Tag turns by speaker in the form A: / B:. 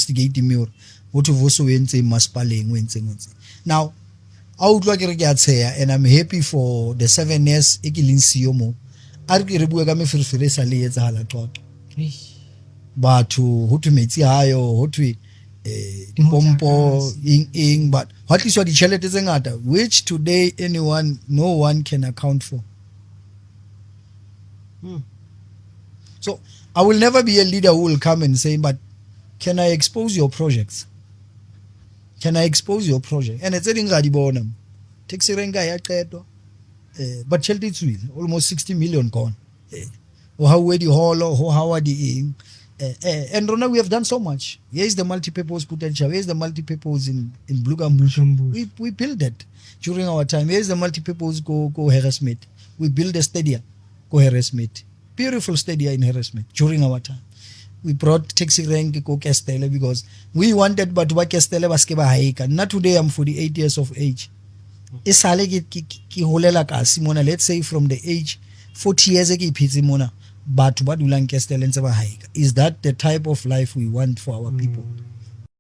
A: investigate more what of also went in maspaling went. Now out like here and I'm happy for the 7 years ekilinsiyo mo a re bua ka meferefere sa le etsa hala tota batho ho thwe metsi hayo ho thwe pompo ing but what is what the chelete tse ngata which today no one can account for. So I will never be a leader who will come and say, but can I expose your projects? Can I expose your project? And it's a thing I bona. Taxi renga ya qetwa. But Chelsea will almost 60 million gone. Or how the hall or how are the and Rona, we have done so much. Here is the multi-purpose potential. Here is the multi-purpose in Blue Gamboo. We built that during our time. Here is the multi-purpose go Harrismith. We built a stadium go Harrismith. Beautiful stadium in Harrismith during our time. We brought taxi rank go Castella because we wanted but what Castella was keba haika. Not today I'm 48 years of age. Isale ki holela ka simona, let's say from the age 40 years ago but what Castella and haika. Is that the type of life we want for our people?